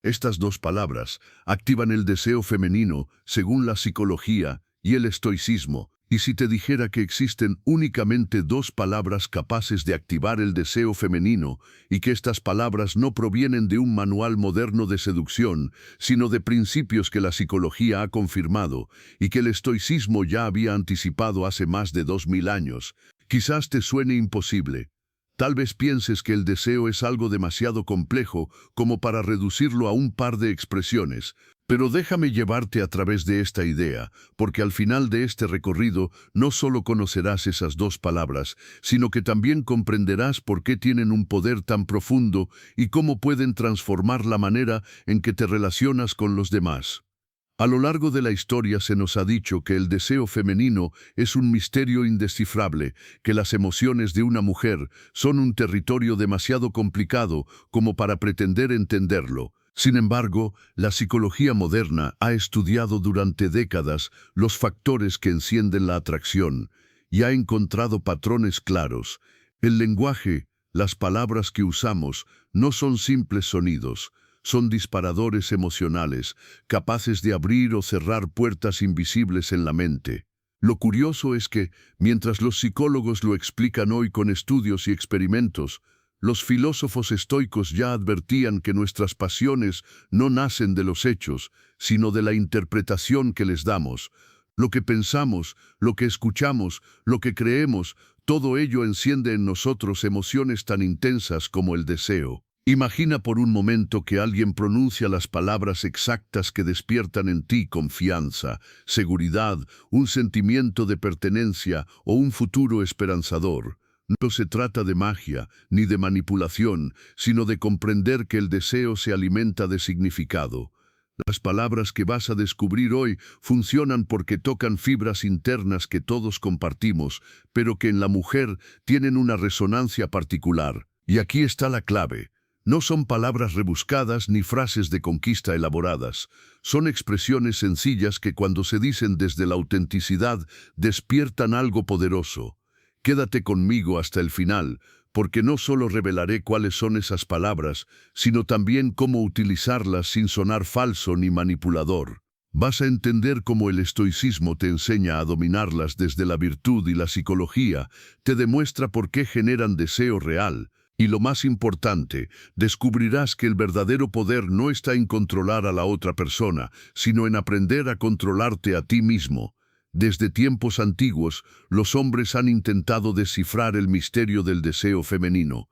Estas dos palabras activan el deseo femenino según la psicología y el estoicismo. Y si te dijera que existen únicamente dos palabras capaces de activar el deseo femenino y que estas palabras no provienen de un manual moderno de seducción, sino de principios que la psicología ha confirmado y que el estoicismo ya había anticipado hace más de 2000 años, quizás te suene imposible. Tal vez pienses que el deseo es algo demasiado complejo como para reducirlo a un par de expresiones, pero déjame llevarte a través de esta idea, porque al final de este recorrido no solo conocerás esas dos palabras, sino que también comprenderás por qué tienen un poder tan profundo y cómo pueden transformar la manera en que te relacionas con los demás. A lo largo de la historia se nos ha dicho que el deseo femenino es un misterio indescifrable, que las emociones de una mujer son un territorio demasiado complicado como para pretender entenderlo. Sin embargo, la psicología moderna ha estudiado durante décadas los factores que encienden la atracción y ha encontrado patrones claros. El lenguaje, las palabras que usamos, no son simples sonidos. Son disparadores emocionales, capaces de abrir o cerrar puertas invisibles en la mente. Lo curioso es que, mientras los psicólogos lo explican hoy con estudios y experimentos, los filósofos estoicos ya advertían que nuestras pasiones no nacen de los hechos, sino de la interpretación que les damos. Lo que pensamos, lo que escuchamos, lo que creemos, todo ello enciende en nosotros emociones tan intensas como el deseo. Imagina por un momento que alguien pronuncia las palabras exactas que despiertan en ti confianza, seguridad, un sentimiento de pertenencia o un futuro esperanzador. No se trata de magia ni de manipulación, sino de comprender que el deseo se alimenta de significado. Las palabras que vas a descubrir hoy funcionan porque tocan fibras internas que todos compartimos, pero que en la mujer tienen una resonancia particular. Y aquí está la clave. No son palabras rebuscadas ni frases de conquista elaboradas. Son expresiones sencillas que cuando se dicen desde la autenticidad despiertan algo poderoso. Quédate conmigo hasta el final, porque no solo revelaré cuáles son esas palabras, sino también cómo utilizarlas sin sonar falso ni manipulador. Vas a entender cómo el estoicismo te enseña a dominarlas desde la virtud y la psicología, te demuestra por qué generan deseo real. Y lo más importante, descubrirás que el verdadero poder no está en controlar a la otra persona, sino en aprender a controlarte a ti mismo. Desde tiempos antiguos, los hombres han intentado descifrar el misterio del deseo femenino.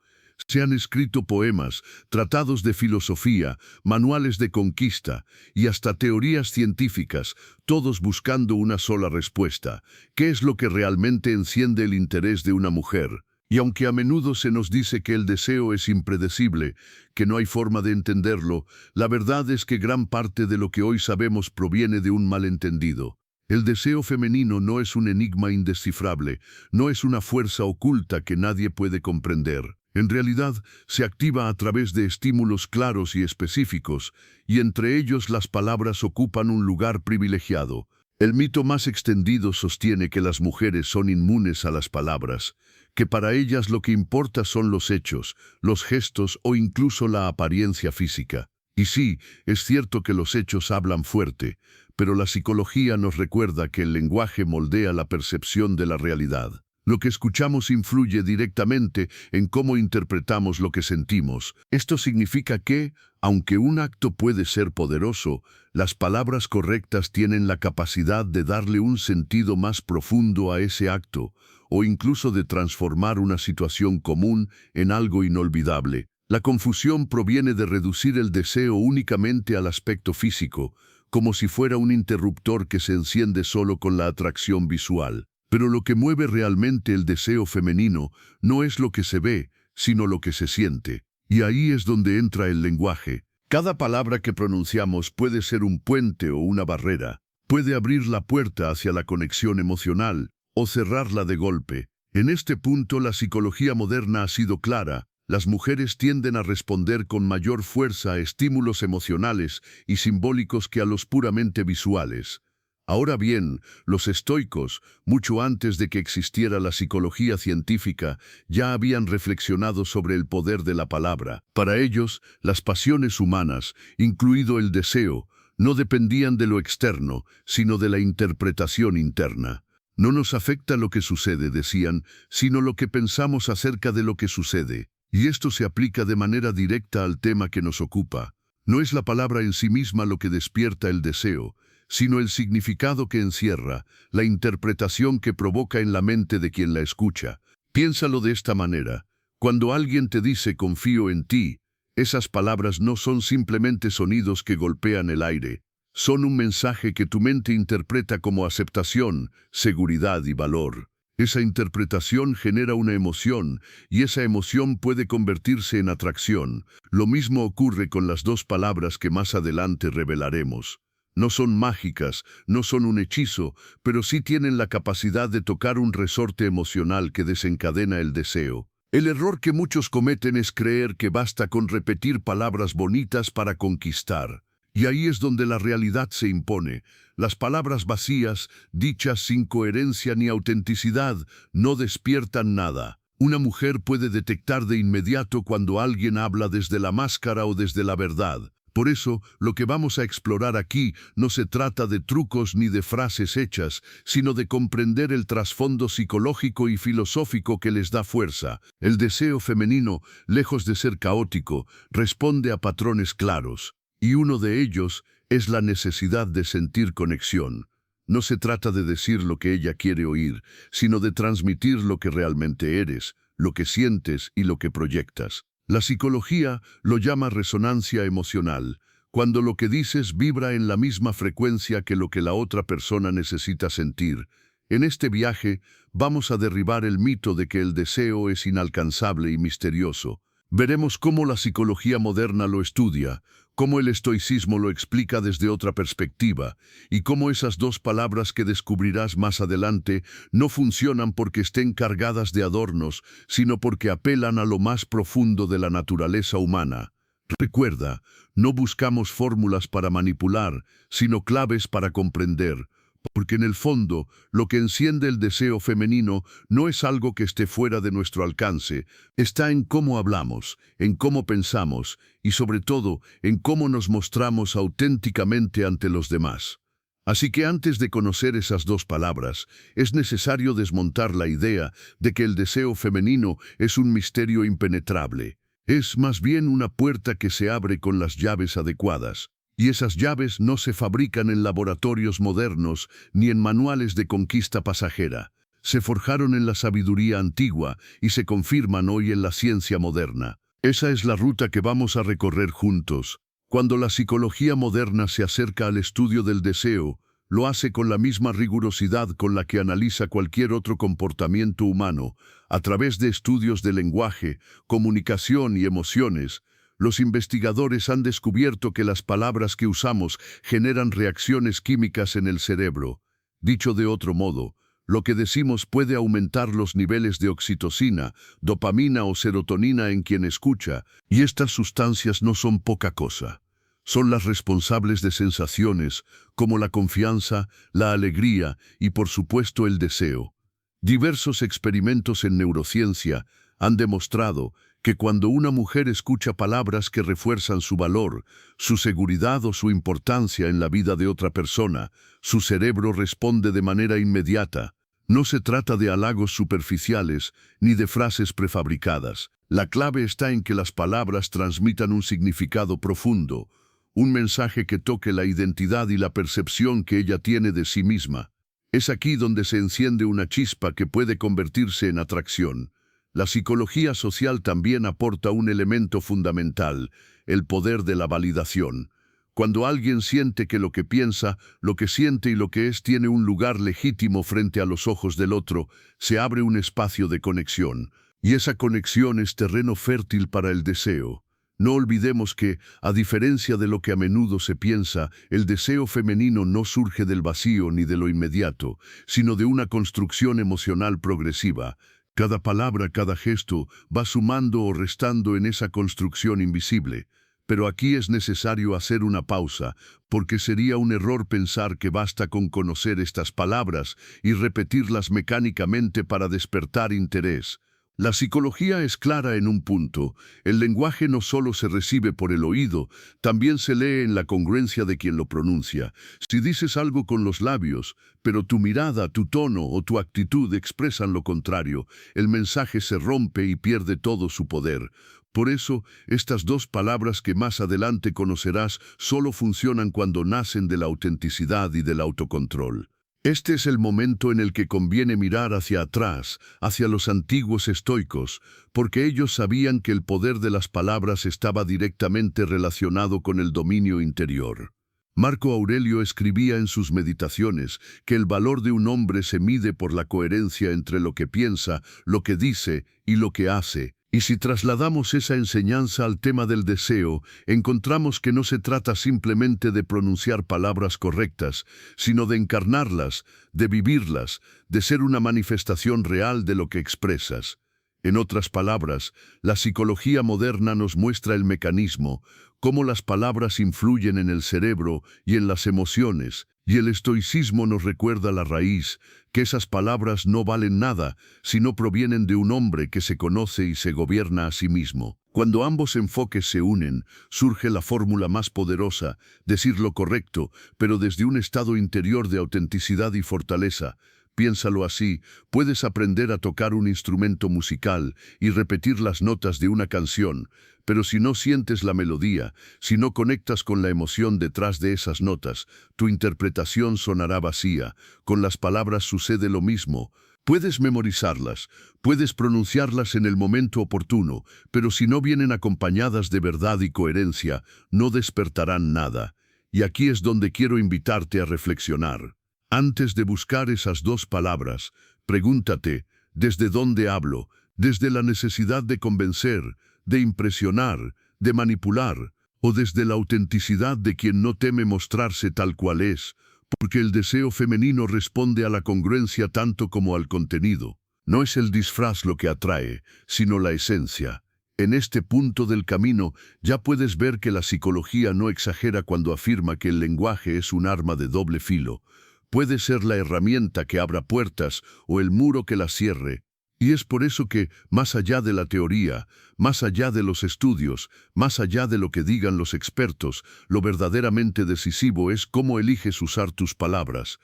Se han escrito poemas, tratados de filosofía, manuales de conquista y hasta teorías científicas, todos buscando una sola respuesta. ¿Qué es lo que realmente enciende el interés de una mujer? Y aunque a menudo se nos dice que el deseo es impredecible, que no hay forma de entenderlo, la verdad es que gran parte de lo que hoy sabemos proviene de un malentendido. El deseo femenino no es un enigma indescifrable, no es una fuerza oculta que nadie puede comprender. En realidad, se activa a través de estímulos claros y específicos, y entre ellos las palabras ocupan un lugar privilegiado. El mito más extendido sostiene que las mujeres son inmunes a las palabras, que para ellas lo que importa son los hechos, los gestos o incluso la apariencia física. Y sí, es cierto que los hechos hablan fuerte, pero la psicología nos recuerda que el lenguaje moldea la percepción de la realidad. Lo que escuchamos influye directamente en cómo interpretamos lo que sentimos. Esto significa que, aunque un acto puede ser poderoso, las palabras correctas tienen la capacidad de darle un sentido más profundo a ese acto, o incluso de transformar una situación común en algo inolvidable. La confusión proviene de reducir el deseo únicamente al aspecto físico, como si fuera un interruptor que se enciende solo con la atracción visual. Pero lo que mueve realmente el deseo femenino no es lo que se ve, sino lo que se siente. Y ahí es donde entra el lenguaje. Cada palabra que pronunciamos puede ser un puente o una barrera. Puede abrir la puerta hacia la conexión emocional o cerrarla de golpe. En este punto la psicología moderna ha sido clara. Las mujeres tienden a responder con mayor fuerza a estímulos emocionales y simbólicos que a los puramente visuales. Ahora bien, los estoicos, mucho antes de que existiera la psicología científica, ya habían reflexionado sobre el poder de la palabra. Para ellos, las pasiones humanas, incluido el deseo, no dependían de lo externo, sino de la interpretación interna. No nos afecta lo que sucede, decían, sino lo que pensamos acerca de lo que sucede. Y esto se aplica de manera directa al tema que nos ocupa. No es la palabra en sí misma lo que despierta el deseo, sino el significado que encierra, la interpretación que provoca en la mente de quien la escucha. Piénsalo de esta manera. Cuando alguien te dice confío en ti, esas palabras no son simplemente sonidos que golpean el aire. Son un mensaje que tu mente interpreta como aceptación, seguridad y valor. Esa interpretación genera una emoción, y esa emoción puede convertirse en atracción. Lo mismo ocurre con las dos palabras que más adelante revelaremos. No son mágicas, no son un hechizo, pero sí tienen la capacidad de tocar un resorte emocional que desencadena el deseo. El error que muchos cometen es creer que basta con repetir palabras bonitas para conquistar. Y ahí es donde la realidad se impone. Las palabras vacías, dichas sin coherencia ni autenticidad, no despiertan nada. Una mujer puede detectar de inmediato cuando alguien habla desde la máscara o desde la verdad. Por eso, lo que vamos a explorar aquí no se trata de trucos ni de frases hechas, sino de comprender el trasfondo psicológico y filosófico que les da fuerza. El deseo femenino, lejos de ser caótico, responde a patrones claros. Y uno de ellos es la necesidad de sentir conexión. No se trata de decir lo que ella quiere oír, sino de transmitir lo que realmente eres, lo que sientes y lo que proyectas. La psicología lo llama resonancia emocional, cuando lo que dices vibra en la misma frecuencia que lo que la otra persona necesita sentir. En este viaje vamos a derribar el mito de que el deseo es inalcanzable y misterioso. Veremos cómo la psicología moderna lo estudia, cómo el estoicismo lo explica desde otra perspectiva, y cómo esas dos palabras que descubrirás más adelante no funcionan porque estén cargadas de adornos, sino porque apelan a lo más profundo de la naturaleza humana. Recuerda, no buscamos fórmulas para manipular, sino claves para comprender, porque en el fondo, lo que enciende el deseo femenino no es algo que esté fuera de nuestro alcance, está en cómo hablamos, en cómo pensamos y sobre todo en cómo nos mostramos auténticamente ante los demás. Así que antes de conocer esas dos palabras, es necesario desmontar la idea de que el deseo femenino es un misterio impenetrable. Es más bien una puerta que se abre con las llaves adecuadas. Y esas llaves no se fabrican en laboratorios modernos ni en manuales de conquista pasajera. Se forjaron en la sabiduría antigua y se confirman hoy en la ciencia moderna. Esa es la ruta que vamos a recorrer juntos. Cuando la psicología moderna se acerca al estudio del deseo, lo hace con la misma rigurosidad con la que analiza cualquier otro comportamiento humano, a través de estudios de lenguaje, comunicación y emociones. Los investigadores han descubierto que las palabras que usamos generan reacciones químicas en el cerebro. Dicho de otro modo, lo que decimos puede aumentar los niveles de oxitocina, dopamina o serotonina en quien escucha, y estas sustancias no son poca cosa. Son las responsables de sensaciones como la confianza, la alegría y por supuesto el deseo. Diversos experimentos en neurociencia han demostrado que cuando una mujer escucha palabras que refuerzan su valor, su seguridad o su importancia en la vida de otra persona, su cerebro responde de manera inmediata. No se trata de halagos superficiales ni de frases prefabricadas. La clave está en que las palabras transmitan un significado profundo, un mensaje que toque la identidad y la percepción que ella tiene de sí misma. Es aquí donde se enciende una chispa que puede convertirse en atracción. La psicología social también aporta un elemento fundamental, el poder de la validación. Cuando alguien siente que lo que piensa, lo que siente y lo que es tiene un lugar legítimo frente a los ojos del otro, se abre un espacio de conexión. Y esa conexión es terreno fértil para el deseo. No olvidemos que, a diferencia de lo que a menudo se piensa, el deseo femenino no surge del vacío ni de lo inmediato, sino de una construcción emocional progresiva. Cada palabra, cada gesto, va sumando o restando en esa construcción invisible. Pero aquí es necesario hacer una pausa, porque sería un error pensar que basta con conocer estas palabras y repetirlas mecánicamente para despertar interés. La psicología es clara en un punto. El lenguaje no solo se recibe por el oído, también se lee en la congruencia de quien lo pronuncia. Si dices algo con los labios, pero tu mirada, tu tono o tu actitud expresan lo contrario, el mensaje se rompe y pierde todo su poder. Por eso, estas dos palabras que más adelante conocerás solo funcionan cuando nacen de la autenticidad y del autocontrol. Este es el momento en el que conviene mirar hacia atrás, hacia los antiguos estoicos, porque ellos sabían que el poder de las palabras estaba directamente relacionado con el dominio interior. Marco Aurelio escribía en sus meditaciones que el valor de un hombre se mide por la coherencia entre lo que piensa, lo que dice y lo que hace. Y si trasladamos esa enseñanza al tema del deseo, encontramos que no se trata simplemente de pronunciar palabras correctas, sino de encarnarlas, de vivirlas, de ser una manifestación real de lo que expresas. En otras palabras, la psicología moderna nos muestra el mecanismo, cómo las palabras influyen en el cerebro y en las emociones, y el estoicismo nos recuerda la raíz, que esas palabras no valen nada, sino provienen de un hombre que se conoce y se gobierna a sí mismo. Cuando ambos enfoques se unen, surge la fórmula más poderosa, decir lo correcto, pero desde un estado interior de autenticidad y fortaleza. Piénsalo así, puedes aprender a tocar un instrumento musical y repetir las notas de una canción, pero si no sientes la melodía, si no conectas con la emoción detrás de esas notas, tu interpretación sonará vacía. Con las palabras sucede lo mismo. Puedes memorizarlas, puedes pronunciarlas en el momento oportuno, pero si no vienen acompañadas de verdad y coherencia, no despertarán nada. Y aquí es donde quiero invitarte a reflexionar. Antes de buscar esas dos palabras, pregúntate, ¿desde dónde hablo? ¿Desde la necesidad de convencer, de impresionar, de manipular? ¿O desde la autenticidad de quien no teme mostrarse tal cual es? Porque el deseo femenino responde a la congruencia tanto como al contenido. No es el disfraz lo que atrae, sino la esencia. En este punto del camino ya puedes ver que la psicología no exagera cuando afirma que el lenguaje es un arma de doble filo. Puede ser la herramienta que abra puertas o el muro que las cierre. Y es por eso que, más allá de la teoría, más allá de los estudios, más allá de lo que digan los expertos, lo verdaderamente decisivo es cómo eliges usar tus palabras.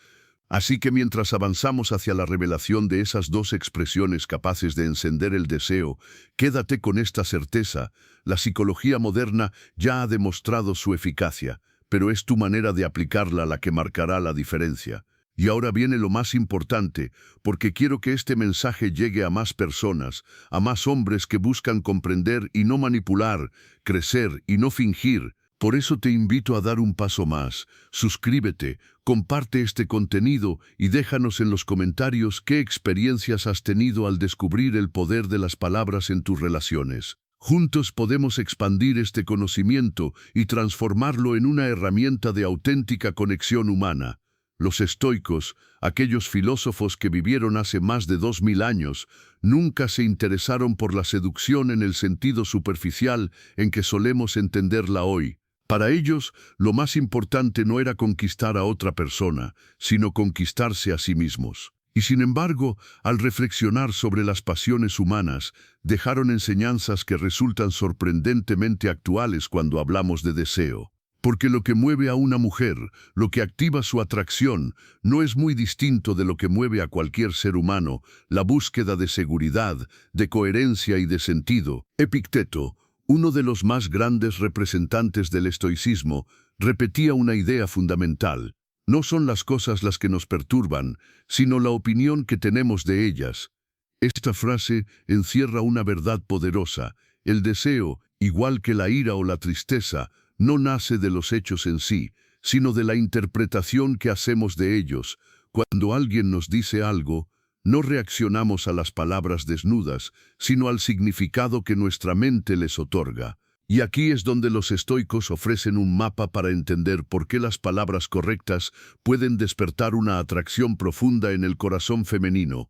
Así que mientras avanzamos hacia la revelación de esas dos expresiones capaces de encender el deseo, quédate con esta certeza: la psicología moderna ya ha demostrado su eficacia, pero es tu manera de aplicarla la que marcará la diferencia. Y ahora viene lo más importante, porque quiero que este mensaje llegue a más personas, a más hombres que buscan comprender y no manipular, crecer y no fingir. Por eso te invito a dar un paso más. Suscríbete, comparte este contenido y déjanos en los comentarios qué experiencias has tenido al descubrir el poder de las palabras en tus relaciones. Juntos podemos expandir este conocimiento y transformarlo en una herramienta de auténtica conexión humana. Los estoicos, aquellos filósofos que vivieron hace más de 2000 años, nunca se interesaron por la seducción en el sentido superficial en que solemos entenderla hoy. Para ellos, lo más importante no era conquistar a otra persona, sino conquistarse a sí mismos. Y sin embargo, al reflexionar sobre las pasiones humanas, dejaron enseñanzas que resultan sorprendentemente actuales cuando hablamos de deseo. Porque lo que mueve a una mujer, lo que activa su atracción, no es muy distinto de lo que mueve a cualquier ser humano: la búsqueda de seguridad, de coherencia y de sentido. Epicteto, uno de los más grandes representantes del estoicismo, repetía una idea fundamental: no son las cosas las que nos perturban, sino la opinión que tenemos de ellas. Esta frase encierra una verdad poderosa: el deseo, igual que la ira o la tristeza, no nace de los hechos en sí, sino de la interpretación que hacemos de ellos. Cuando alguien nos dice algo, no reaccionamos a las palabras desnudas, sino al significado que nuestra mente les otorga. Y aquí es donde los estoicos ofrecen un mapa para entender por qué las palabras correctas pueden despertar una atracción profunda en el corazón femenino.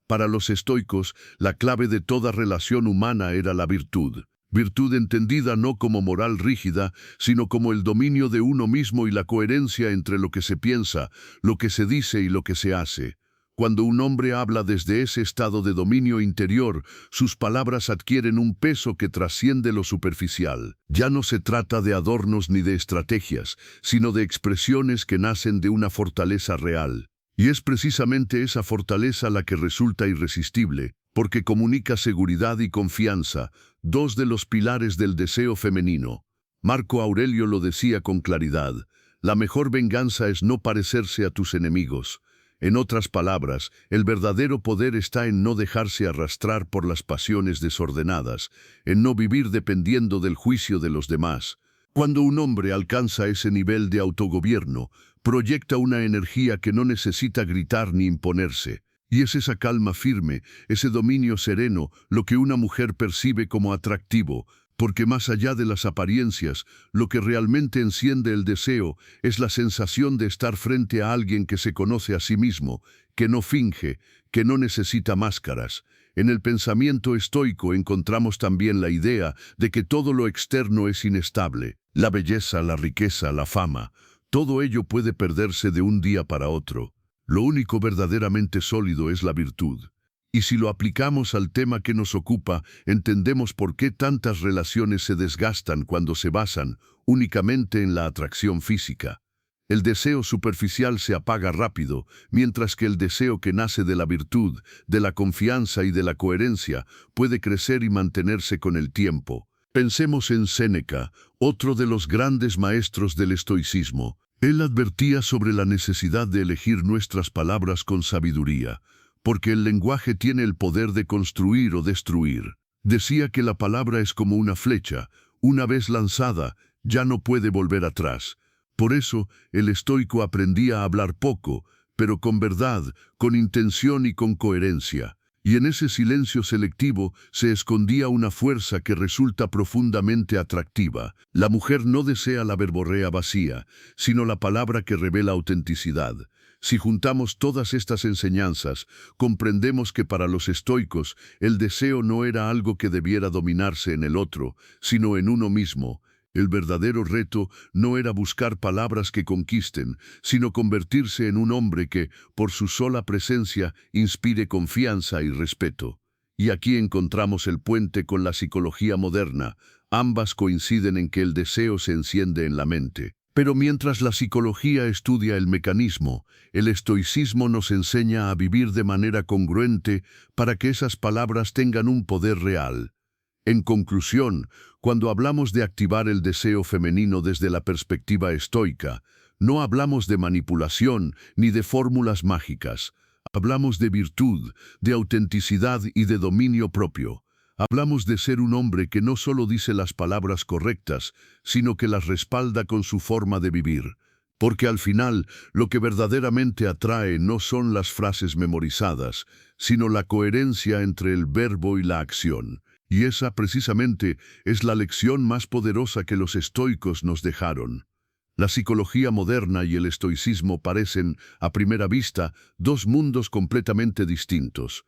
Para los estoicos, la clave de toda relación humana era la virtud. Virtud entendida no como moral rígida, sino como el dominio de uno mismo y la coherencia entre lo que se piensa, lo que se dice y lo que se hace. Cuando un hombre habla desde ese estado de dominio interior, sus palabras adquieren un peso que trasciende lo superficial. Ya no se trata de adornos ni de estrategias, sino de expresiones que nacen de una fortaleza real. Y es precisamente esa fortaleza la que resulta irresistible, porque comunica seguridad y confianza, dos de los pilares del deseo femenino. Marco Aurelio lo decía con claridad: la mejor venganza es no parecerse a tus enemigos. En otras palabras, el verdadero poder está en no dejarse arrastrar por las pasiones desordenadas, en no vivir dependiendo del juicio de los demás. Cuando un hombre alcanza ese nivel de autogobierno, proyecta una energía que no necesita gritar ni imponerse. Y es esa calma firme, ese dominio sereno, lo que una mujer percibe como atractivo, porque más allá de las apariencias, lo que realmente enciende el deseo es la sensación de estar frente a alguien que se conoce a sí mismo, que no finge, que no necesita máscaras. En el pensamiento estoico encontramos también la idea de que todo lo externo es inestable. La belleza, la riqueza, la fama, todo ello puede perderse de un día para otro. Lo único verdaderamente sólido es la virtud. Y si lo aplicamos al tema que nos ocupa, entendemos por qué tantas relaciones se desgastan cuando se basan únicamente en la atracción física. El deseo superficial se apaga rápido, mientras que el deseo que nace de la virtud, de la confianza y de la coherencia puede crecer y mantenerse con el tiempo. Pensemos en Séneca, otro de los grandes maestros del estoicismo. Él advertía sobre la necesidad de elegir nuestras palabras con sabiduría, porque el lenguaje tiene el poder de construir o destruir. Decía que la palabra es como una flecha, una vez lanzada, ya no puede volver atrás. Por eso, el estoico aprendía a hablar poco, pero con verdad, con intención y con coherencia. Y en ese silencio selectivo se escondía una fuerza que resulta profundamente atractiva. La mujer no desea la verborrea vacía, sino la palabra que revela autenticidad. Si juntamos todas estas enseñanzas, comprendemos que para los estoicos el deseo no era algo que debiera dominarse en el otro, sino en uno mismo. El verdadero reto no era buscar palabras que conquisten, sino convertirse en un hombre que, por su sola presencia, inspire confianza y respeto. Y aquí encontramos el puente con la psicología moderna. Ambas coinciden en que el deseo se enciende en la mente. Pero mientras la psicología estudia el mecanismo, el estoicismo nos enseña a vivir de manera congruente para que esas palabras tengan un poder real. En conclusión, cuando hablamos de activar el deseo femenino desde la perspectiva estoica, no hablamos de manipulación ni de fórmulas mágicas. Hablamos de virtud, de autenticidad y de dominio propio. Hablamos de ser un hombre que no solo dice las palabras correctas, sino que las respalda con su forma de vivir. Porque al final, lo que verdaderamente atrae no son las frases memorizadas, sino la coherencia entre el verbo y la acción. Y esa, precisamente, es la lección más poderosa que los estoicos nos dejaron. La psicología moderna y el estoicismo parecen, a primera vista, dos mundos completamente distintos.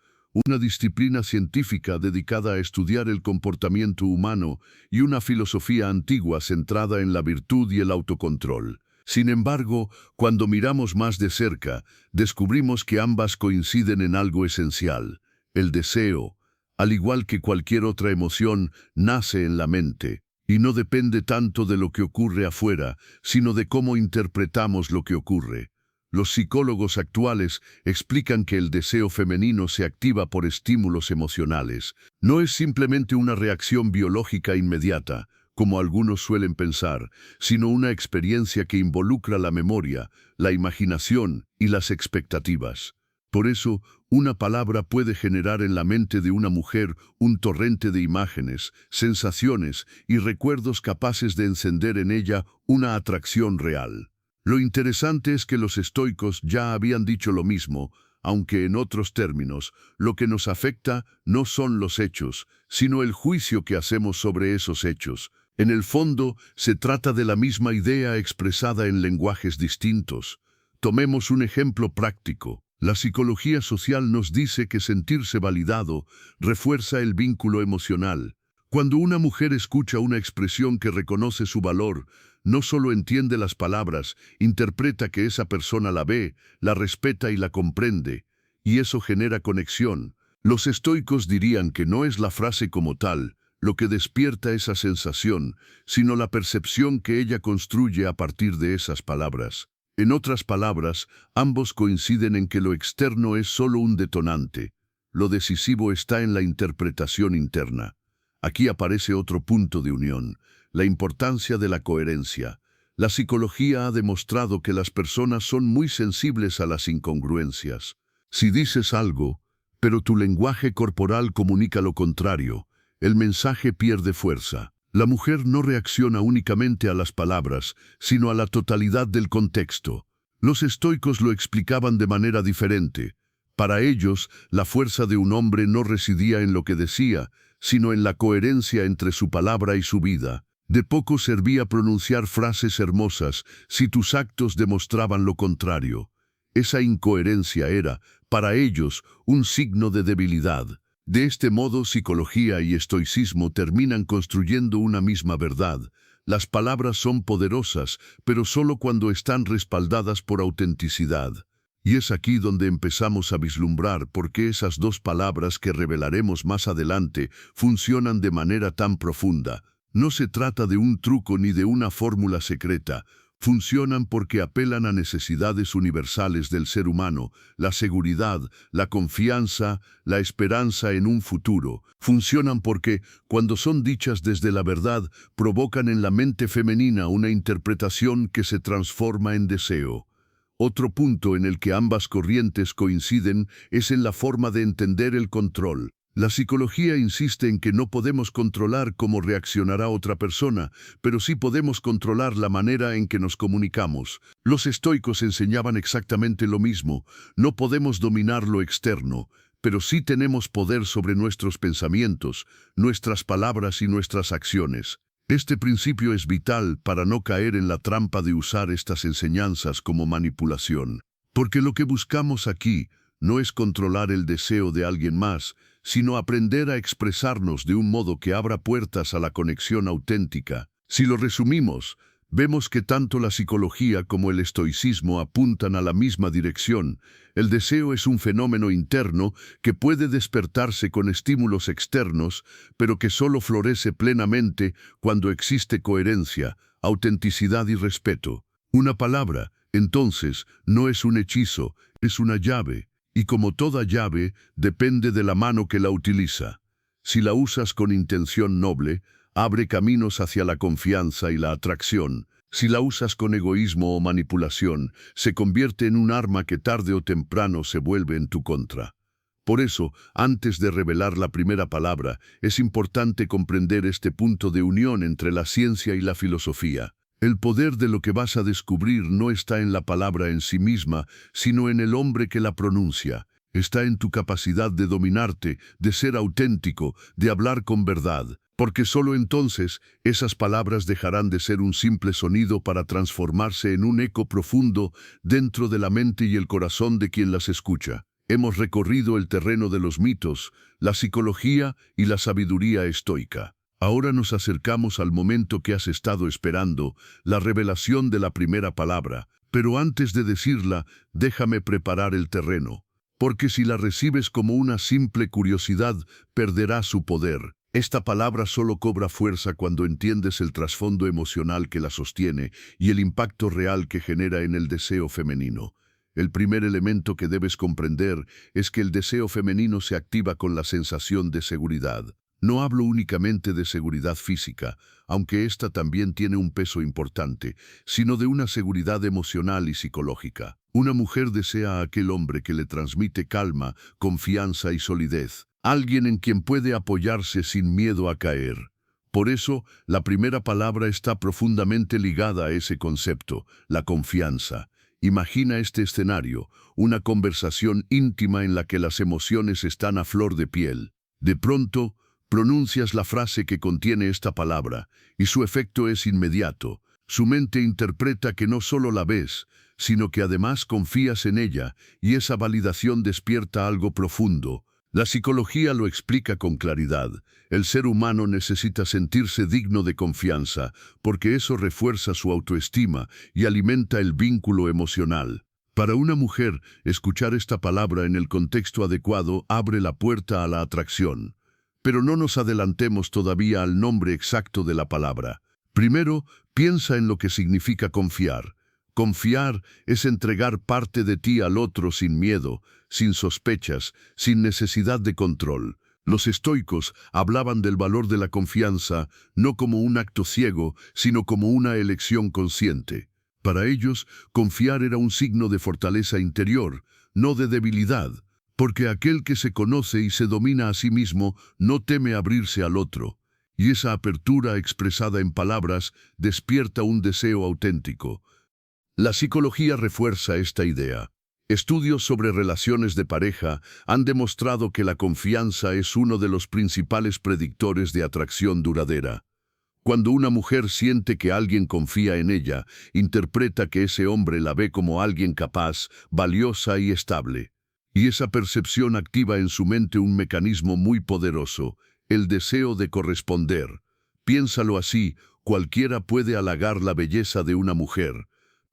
Una disciplina científica dedicada a estudiar el comportamiento humano y una filosofía antigua centrada en la virtud y el autocontrol. Sin embargo, cuando miramos más de cerca, descubrimos que ambas coinciden en algo esencial: el deseo. Al igual que cualquier otra emoción, nace en la mente, y no depende tanto de lo que ocurre afuera, sino de cómo interpretamos lo que ocurre. Los psicólogos actuales explican que el deseo femenino se activa por estímulos emocionales. No es simplemente una reacción biológica inmediata, como algunos suelen pensar, sino una experiencia que involucra la memoria, la imaginación y las expectativas. Por eso, una palabra puede generar en la mente de una mujer un torrente de imágenes, sensaciones y recuerdos capaces de encender en ella una atracción real. Lo interesante es que los estoicos ya habían dicho lo mismo, aunque en otros términos, lo que nos afecta no son los hechos, sino el juicio que hacemos sobre esos hechos. En el fondo, se trata de la misma idea expresada en lenguajes distintos. Tomemos un ejemplo práctico. La psicología social nos dice que sentirse validado refuerza el vínculo emocional. Cuando una mujer escucha una expresión que reconoce su valor, no solo entiende las palabras, interpreta que esa persona la ve, la respeta y la comprende, y eso genera conexión. Los estoicos dirían que no es la frase como tal lo que despierta esa sensación, sino la percepción que ella construye a partir de esas palabras. En otras palabras, ambos coinciden en que lo externo es solo un detonante. Lo decisivo está en la interpretación interna. Aquí aparece otro punto de unión, la importancia de la coherencia. La psicología ha demostrado que las personas son muy sensibles a las incongruencias. Si dices algo, pero tu lenguaje corporal comunica lo contrario, el mensaje pierde fuerza. La mujer no reacciona únicamente a las palabras, sino a la totalidad del contexto. Los estoicos lo explicaban de manera diferente. Para ellos, la fuerza de un hombre no residía en lo que decía, sino en la coherencia entre su palabra y su vida. De poco servía pronunciar frases hermosas si tus actos demostraban lo contrario. Esa incoherencia era, para ellos, un signo de debilidad. De este modo, psicología y estoicismo terminan construyendo una misma verdad. Las palabras son poderosas, pero solo cuando están respaldadas por autenticidad. Y es aquí donde empezamos a vislumbrar por qué esas dos palabras que revelaremos más adelante funcionan de manera tan profunda. No se trata de un truco ni de una fórmula secreta. Funcionan porque apelan a necesidades universales del ser humano, la seguridad, la confianza, la esperanza en un futuro. Funcionan porque, cuando son dichas desde la verdad, provocan en la mente femenina una interpretación que se transforma en deseo. Otro punto en el que ambas corrientes coinciden es en la forma de entender el control. La psicología insiste en que no podemos controlar cómo reaccionará otra persona, pero sí podemos controlar la manera en que nos comunicamos. Los estoicos enseñaban exactamente lo mismo. No podemos dominar lo externo, pero sí tenemos poder sobre nuestros pensamientos, nuestras palabras y nuestras acciones. Este principio es vital para no caer en la trampa de usar estas enseñanzas como manipulación. Porque lo que buscamos aquí no es controlar el deseo de alguien más, sino aprender a expresarnos de un modo que abra puertas a la conexión auténtica. Si lo resumimos, vemos que tanto la psicología como el estoicismo apuntan a la misma dirección. El deseo es un fenómeno interno que puede despertarse con estímulos externos, pero que solo florece plenamente cuando existe coherencia, autenticidad y respeto. Una palabra, entonces, no es un hechizo, es una llave. Y como toda llave, depende de la mano que la utiliza. Si la usas con intención noble, abre caminos hacia la confianza y la atracción. Si la usas con egoísmo o manipulación, se convierte en un arma que tarde o temprano se vuelve en tu contra. Por eso, antes de revelar la primera palabra, es importante comprender este punto de unión entre la ciencia y la filosofía. El poder de lo que vas a descubrir no está en la palabra en sí misma, sino en el hombre que la pronuncia. Está en tu capacidad de dominarte, de ser auténtico, de hablar con verdad. Porque solo entonces esas palabras dejarán de ser un simple sonido para transformarse en un eco profundo dentro de la mente y el corazón de quien las escucha. Hemos recorrido el terreno de los mitos, la psicología y la sabiduría estoica. Ahora nos acercamos al momento que has estado esperando, la revelación de la primera palabra. Pero antes de decirla, déjame preparar el terreno. Porque si la recibes como una simple curiosidad, perderá su poder. Esta palabra solo cobra fuerza cuando entiendes el trasfondo emocional que la sostiene y el impacto real que genera en el deseo femenino. El primer elemento que debes comprender es que el deseo femenino se activa con la sensación de seguridad. No hablo únicamente de seguridad física, aunque esta también tiene un peso importante, sino de una seguridad emocional y psicológica. Una mujer desea a aquel hombre que le transmite calma, confianza y solidez, alguien en quien puede apoyarse sin miedo a caer. Por eso, la primera palabra está profundamente ligada a ese concepto, la confianza. Imagina este escenario, una conversación íntima en la que las emociones están a flor de piel. De pronto, pronuncias la frase que contiene esta palabra, y su efecto es inmediato. Su mente interpreta que no solo la ves, sino que además confías en ella, y esa validación despierta algo profundo, La psicología lo explica con claridad. El ser humano necesita sentirse digno de confianza, porque eso refuerza su autoestima y alimenta el vínculo emocional. Para una mujer, escuchar esta palabra en el contexto adecuado abre la puerta a la atracción. Pero no nos adelantemos todavía al nombre exacto de la palabra. Primero, piensa en lo que significa confiar. Confiar es entregar parte de ti al otro sin miedo, sin sospechas, sin necesidad de control. Los estoicos hablaban del valor de la confianza no como un acto ciego, sino como una elección consciente. Para ellos, confiar era un signo de fortaleza interior, no de debilidad, porque aquel que se conoce y se domina a sí mismo no teme abrirse al otro, y esa apertura expresada en palabras despierta un deseo auténtico. La psicología refuerza esta idea. Estudios sobre relaciones de pareja han demostrado que la confianza es uno de los principales predictores de atracción duradera. Cuando una mujer siente que alguien confía en ella, interpreta que ese hombre la ve como alguien capaz, valiosa y estable. Y esa percepción activa en su mente un mecanismo muy poderoso, el deseo de corresponder. Piénsalo así, cualquiera puede halagar la belleza de una mujer.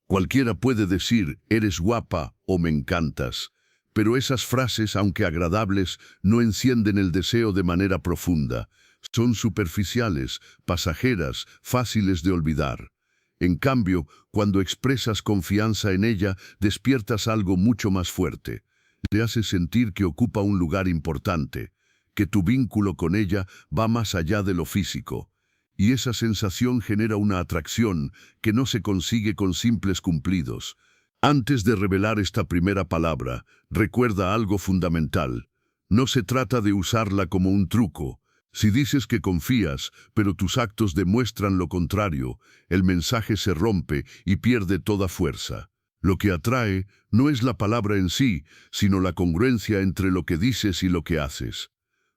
Cualquiera puede decir, eres guapa o me encantas. Pero esas frases, aunque agradables, no encienden el deseo de manera profunda. Son superficiales, pasajeras, fáciles de olvidar. En cambio, cuando expresas confianza en ella, despiertas algo mucho más fuerte. Te hace sentir que ocupa un lugar importante, que tu vínculo con ella va más allá de lo físico. Y esa sensación genera una atracción que no se consigue con simples cumplidos. Antes de revelar esta primera palabra, recuerda algo fundamental. No se trata de usarla como un truco. Si dices que confías, pero tus actos demuestran lo contrario, el mensaje se rompe y pierde toda fuerza. Lo que atrae no es la palabra en sí, sino la congruencia entre lo que dices y lo que haces.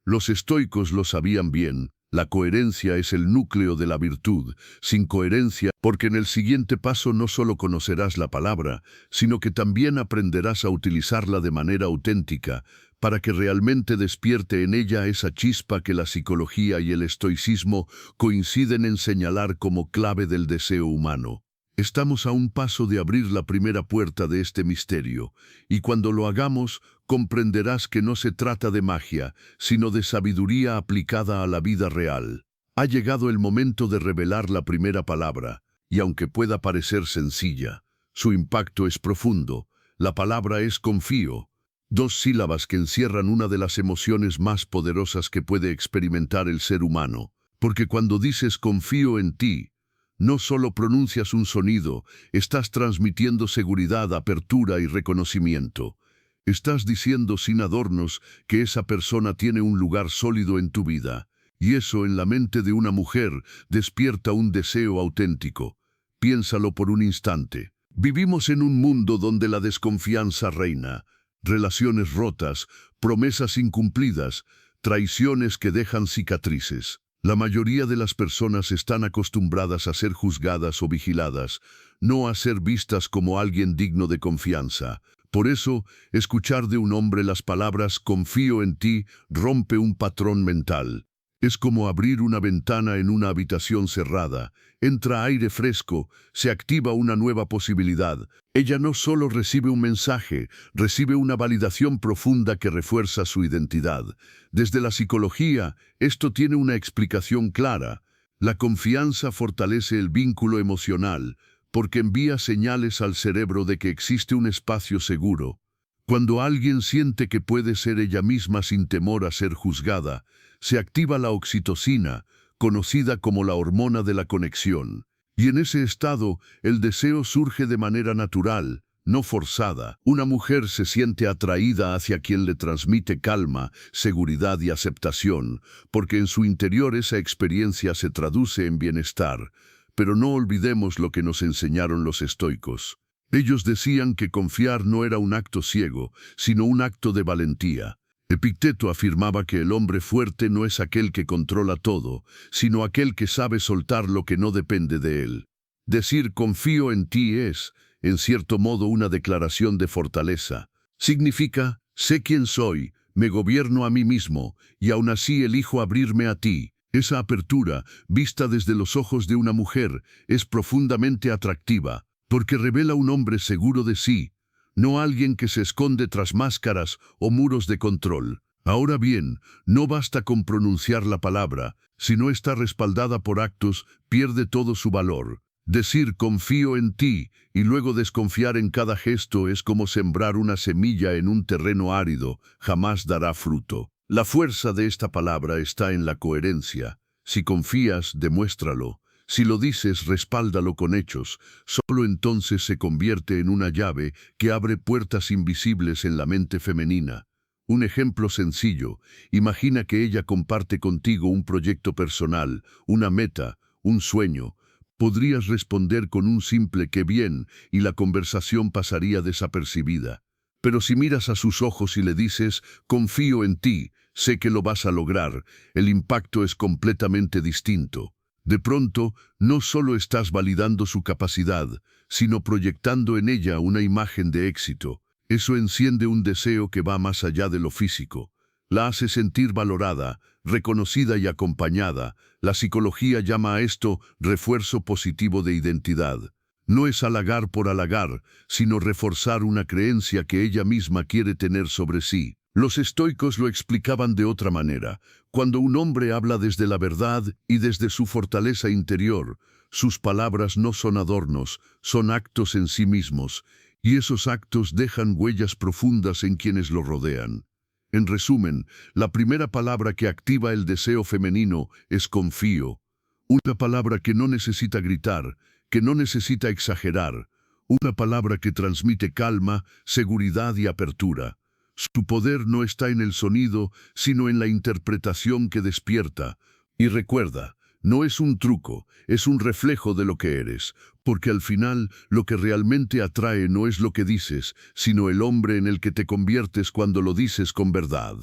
Los estoicos lo sabían bien. La coherencia es el núcleo de la virtud. Sin coherencia, porque en el siguiente paso no solo conocerás la palabra, sino que también aprenderás a utilizarla de manera auténtica, para que realmente despierte en ella esa chispa que la psicología y el estoicismo coinciden en señalar como clave del deseo humano. Estamos a un paso de abrir la primera puerta de este misterio, y cuando lo hagamos, comprenderás que no se trata de magia, sino de sabiduría aplicada a la vida real. Ha llegado el momento de revelar la primera palabra, y aunque pueda parecer sencilla, su impacto es profundo. La palabra es confío. 2 sílabas que encierran una de las emociones más poderosas que puede experimentar el ser humano. Porque cuando dices confío en ti, no solo pronuncias un sonido, estás transmitiendo seguridad, apertura y reconocimiento. Estás diciendo sin adornos que esa persona tiene un lugar sólido en tu vida. Y eso en la mente de una mujer despierta un deseo auténtico. Piénsalo por un instante. Vivimos en un mundo donde la desconfianza reina. Relaciones rotas, promesas incumplidas, traiciones que dejan cicatrices. La mayoría de las personas están acostumbradas a ser juzgadas o vigiladas, no a ser vistas como alguien digno de confianza. Por eso, escuchar de un hombre las palabras confío en ti rompe un patrón mental. Es como abrir una ventana en una habitación cerrada. Entra aire fresco, se activa una nueva posibilidad. Ella no solo recibe un mensaje, recibe una validación profunda que refuerza su identidad. Desde la psicología, esto tiene una explicación clara. La confianza fortalece el vínculo emocional, porque envía señales al cerebro de que existe un espacio seguro. Cuando alguien siente que puede ser ella misma sin temor a ser juzgada, se activa la oxitocina, conocida como la hormona de la conexión. Y en ese estado, el deseo surge de manera natural, no forzada. Una mujer se siente atraída hacia quien le transmite calma, seguridad y aceptación, porque en su interior esa experiencia se traduce en bienestar. Pero no olvidemos lo que nos enseñaron los estoicos. Ellos decían que confiar no era un acto ciego, sino un acto de valentía. Epicteto afirmaba que el hombre fuerte no es aquel que controla todo, sino aquel que sabe soltar lo que no depende de él. Decir confío en ti es, en cierto modo, una declaración de fortaleza. Significa, sé quién soy, me gobierno a mí mismo, y aún así elijo abrirme a ti. Esa apertura, vista desde los ojos de una mujer, es profundamente atractiva, porque revela un hombre seguro de sí, no alguien que se esconde tras máscaras o muros de control. Ahora bien, no basta con pronunciar la palabra, si no está respaldada por actos, pierde todo su valor. Decir confío en ti y luego desconfiar en cada gesto es como sembrar una semilla en un terreno árido, jamás dará fruto. La fuerza de esta palabra está en la coherencia. Si confías, demuéstralo. Si lo dices, respáldalo con hechos. Solo entonces se convierte en una llave que abre puertas invisibles en la mente femenina. Un ejemplo sencillo. Imagina que ella comparte contigo un proyecto personal, una meta, un sueño. Podrías responder con un simple «qué bien» y la conversación pasaría desapercibida. Pero si miras a sus ojos y le dices «confío en ti, sé que lo vas a lograr», el impacto es completamente distinto. De pronto, no solo estás validando su capacidad, sino proyectando en ella una imagen de éxito. Eso enciende un deseo que va más allá de lo físico. La hace sentir valorada, reconocida y acompañada. La psicología llama a esto refuerzo positivo de identidad. No es halagar por halagar, sino reforzar una creencia que ella misma quiere tener sobre sí. Los estoicos lo explicaban de otra manera. Cuando un hombre habla desde la verdad y desde su fortaleza interior, sus palabras no son adornos, son actos en sí mismos, y esos actos dejan huellas profundas en quienes lo rodean. En resumen, la primera palabra que activa el deseo femenino es confío. Una palabra que no necesita gritar, que no necesita exagerar. Una palabra que transmite calma, seguridad y apertura. Su poder no está en el sonido, sino en la interpretación que despierta. Y recuerda, no es un truco, es un reflejo de lo que eres, porque al final lo que realmente atrae no es lo que dices, sino el hombre en el que te conviertes cuando lo dices con verdad.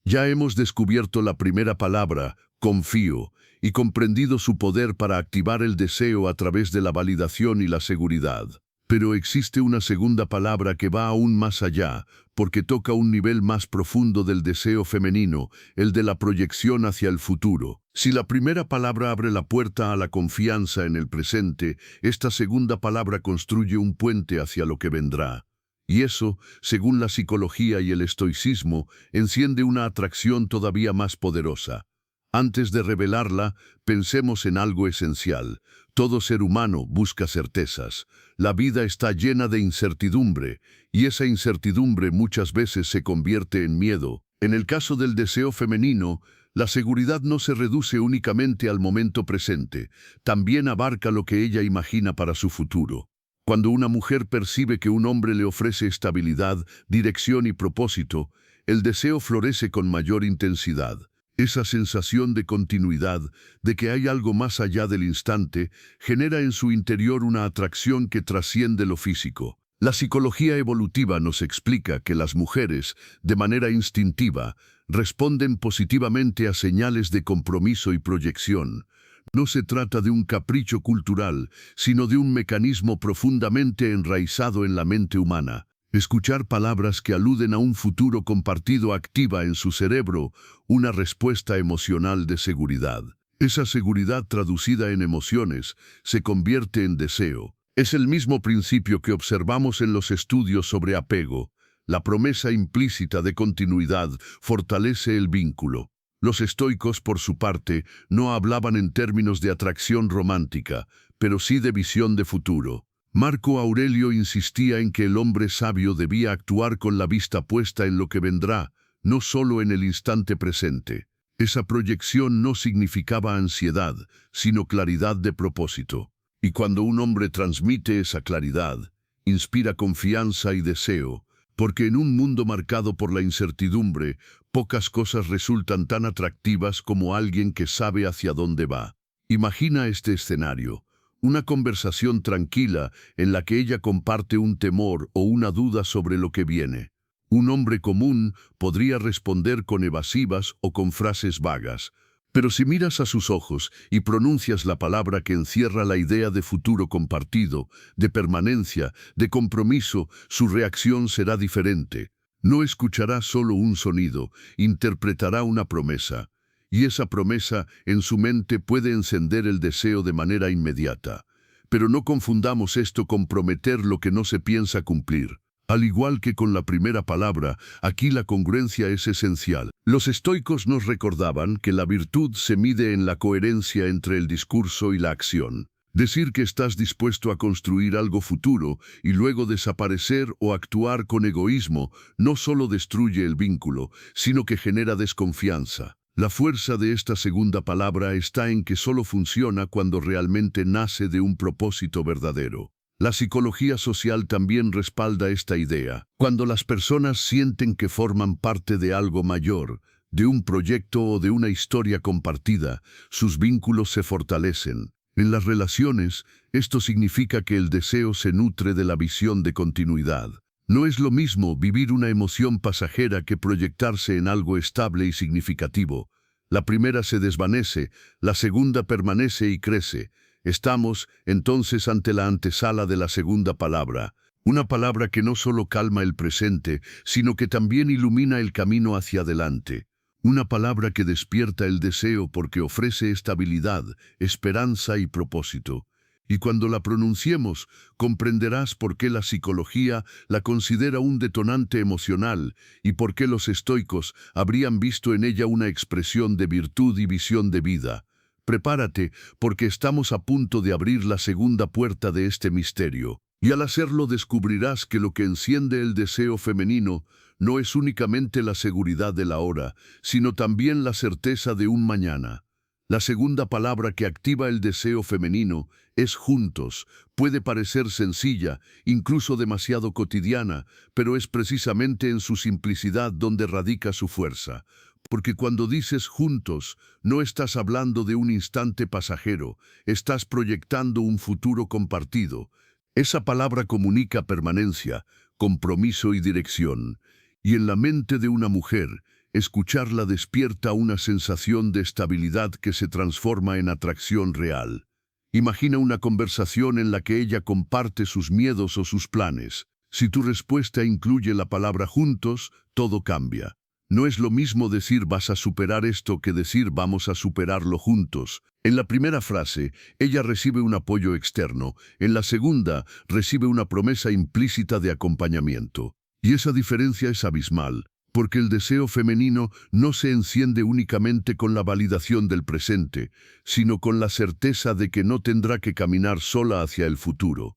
Ya hemos descubierto la primera palabra, confío, y comprendido su poder para activar el deseo a través de la validación y la seguridad. Pero existe una segunda palabra que va aún más allá, porque toca un nivel más profundo del deseo femenino, el de la proyección hacia el futuro. Si la primera palabra abre la puerta a la confianza en el presente, esta segunda palabra construye un puente hacia lo que vendrá. Y eso, según la psicología y el estoicismo, enciende una atracción todavía más poderosa. Antes de revelarla, pensemos en algo esencial. Todo ser humano busca certezas. La vida está llena de incertidumbre, y esa incertidumbre muchas veces se convierte en miedo. En el caso del deseo femenino, la seguridad no se reduce únicamente al momento presente, también abarca lo que ella imagina para su futuro. Cuando una mujer percibe que un hombre le ofrece estabilidad, dirección y propósito, el deseo florece con mayor intensidad. Esa sensación de continuidad, de que hay algo más allá del instante, genera en su interior una atracción que trasciende lo físico. La psicología evolutiva nos explica que las mujeres, de manera instintiva, responden positivamente a señales de compromiso y proyección. No se trata de un capricho cultural, sino de un mecanismo profundamente enraizado en la mente humana. Escuchar palabras que aluden a un futuro compartido activa en su cerebro una respuesta emocional de seguridad. Esa seguridad traducida en emociones se convierte en deseo. Es el mismo principio que observamos en los estudios sobre apego. La promesa implícita de continuidad fortalece el vínculo. Los estoicos, por su parte, no hablaban en términos de atracción romántica, pero sí de visión de futuro. Marco Aurelio insistía en que el hombre sabio debía actuar con la vista puesta en lo que vendrá, no solo en el instante presente. Esa proyección no significaba ansiedad, sino claridad de propósito. Y cuando un hombre transmite esa claridad, inspira confianza y deseo, porque en un mundo marcado por la incertidumbre, pocas cosas resultan tan atractivas como alguien que sabe hacia dónde va. Imagina este escenario. Una conversación tranquila en la que ella comparte un temor o una duda sobre lo que viene. Un hombre común podría responder con evasivas o con frases vagas, pero si miras a sus ojos y pronuncias la palabra que encierra la idea de futuro compartido, de permanencia, de compromiso, su reacción será diferente. No escuchará solo un sonido, interpretará una promesa. Y esa promesa en su mente puede encender el deseo de manera inmediata. Pero no confundamos esto con prometer lo que no se piensa cumplir. Al igual que con la primera palabra, aquí la congruencia es esencial. Los estoicos nos recordaban que la virtud se mide en la coherencia entre el discurso y la acción. Decir que estás dispuesto a construir algo futuro y luego desaparecer o actuar con egoísmo no solo destruye el vínculo, sino que genera desconfianza. La fuerza de esta segunda palabra está en que solo funciona cuando realmente nace de un propósito verdadero. La psicología social también respalda esta idea. Cuando las personas sienten que forman parte de algo mayor, de un proyecto o de una historia compartida, sus vínculos se fortalecen. En las relaciones, esto significa que el deseo se nutre de la visión de continuidad. No es lo mismo vivir una emoción pasajera que proyectarse en algo estable y significativo. La primera se desvanece, la segunda permanece y crece. Estamos, entonces, ante la antesala de la segunda palabra, una palabra que no solo calma el presente, sino que también ilumina el camino hacia adelante. Una palabra que despierta el deseo porque ofrece estabilidad, esperanza y propósito. Y cuando la pronunciemos, comprenderás por qué la psicología la considera un detonante emocional y por qué los estoicos habrían visto en ella una expresión de virtud y visión de vida. Prepárate, porque estamos a punto de abrir la segunda puerta de este misterio. Y al hacerlo descubrirás que lo que enciende el deseo femenino no es únicamente la seguridad de la hora, sino también la certeza de un mañana. La segunda palabra que activa el deseo femenino es juntos. Puede parecer sencilla, incluso demasiado cotidiana, pero es precisamente en su simplicidad donde radica su fuerza. Porque cuando dices juntos, no estás hablando de un instante pasajero, estás proyectando un futuro compartido. Esa palabra comunica permanencia, compromiso y dirección. Y en la mente de una mujer, escucharla despierta una sensación de estabilidad que se transforma en atracción real. Imagina una conversación en la que ella comparte sus miedos o sus planes. Si tu respuesta incluye la palabra juntos, todo cambia. No es lo mismo decir vas a superar esto que decir vamos a superarlo juntos. En la primera frase, ella recibe un apoyo externo. En la segunda, recibe una promesa implícita de acompañamiento. Y esa diferencia es abismal, porque el deseo femenino no se enciende únicamente con la validación del presente, sino con la certeza de que no tendrá que caminar sola hacia el futuro.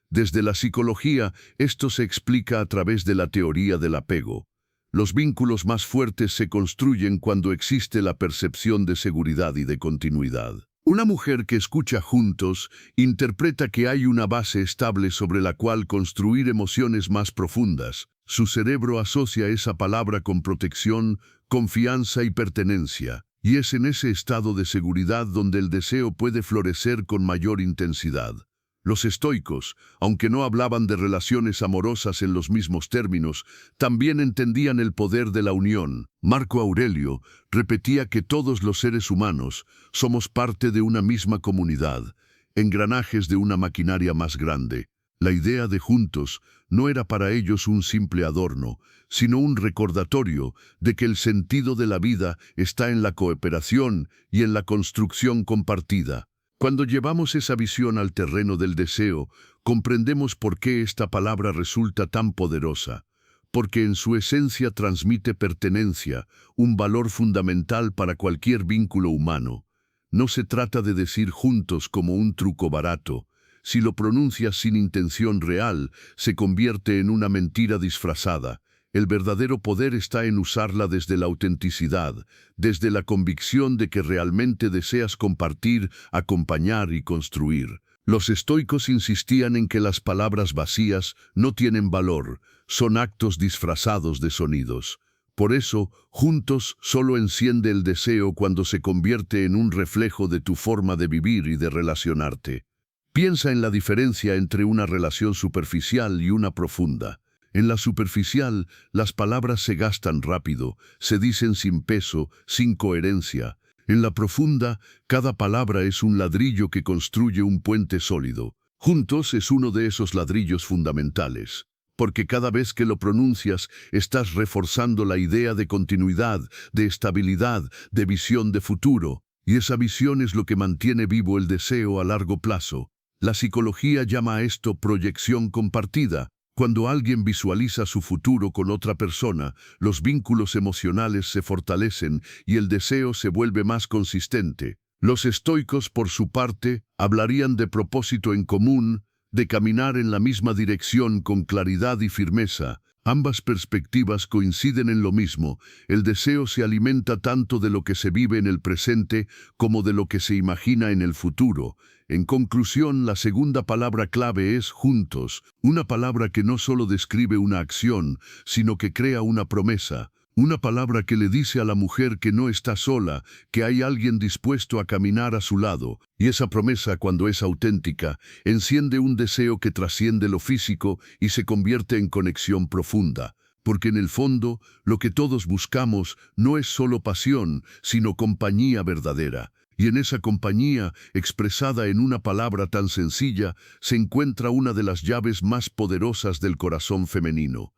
Desde la psicología, esto se explica a través de la teoría del apego. Los vínculos más fuertes se construyen cuando existe la percepción de seguridad y de continuidad. Una mujer que escucha juntos interpreta que hay una base estable sobre la cual construir emociones más profundas. Su cerebro asocia esa palabra con protección, confianza y pertenencia, y es en ese estado de seguridad donde el deseo puede florecer con mayor intensidad. Los estoicos, aunque no hablaban de relaciones amorosas en los mismos términos, también entendían el poder de la unión. Marco Aurelio repetía que todos los seres humanos somos parte de una misma comunidad, engranajes de una maquinaria más grande. La idea de juntos no era para ellos un simple adorno, sino un recordatorio de que el sentido de la vida está en la cooperación y en la construcción compartida. Cuando llevamos esa visión al terreno del deseo, comprendemos por qué esta palabra resulta tan poderosa, porque en su esencia transmite pertenencia, un valor fundamental para cualquier vínculo humano. No se trata de decir juntos como un truco barato. Si lo pronuncias sin intención real, se convierte en una mentira disfrazada. El verdadero poder está en usarla desde la autenticidad, desde la convicción de que realmente deseas compartir, acompañar y construir. Los estoicos insistían en que las palabras vacías no tienen valor, son actos disfrazados de sonidos. Por eso, juntos solo enciende el deseo cuando se convierte en un reflejo de tu forma de vivir y de relacionarte. Piensa en la diferencia entre una relación superficial y una profunda. En la superficial, las palabras se gastan rápido, se dicen sin peso, sin coherencia. En la profunda, cada palabra es un ladrillo que construye un puente sólido. Juntos es uno de esos ladrillos fundamentales. porque cada vez que lo pronuncias estás reforzando la idea de continuidad, de estabilidad, de visión de futuro. Y esa visión es lo que mantiene vivo el deseo a largo plazo. La psicología llama a esto proyección compartida. Cuando alguien visualiza su futuro con otra persona, los vínculos emocionales se fortalecen y el deseo se vuelve más consistente. Los estoicos, por su parte, hablarían de propósito en común, de caminar en la misma dirección con claridad y firmeza. Ambas perspectivas coinciden en lo mismo. El deseo se alimenta tanto de lo que se vive en el presente como de lo que se imagina en el futuro. En conclusión, la segunda palabra clave es juntos, una palabra que no solo describe una acción, sino que crea una promesa. Una palabra que le dice a la mujer que no está sola, que hay alguien dispuesto a caminar a su lado. Y esa promesa, cuando es auténtica, enciende un deseo que trasciende lo físico y se convierte en conexión profunda. Porque en el fondo, lo que todos buscamos no es solo pasión, sino compañía verdadera. Y en esa compañía, expresada en una palabra tan sencilla, se encuentra una de las llaves más poderosas del corazón femenino.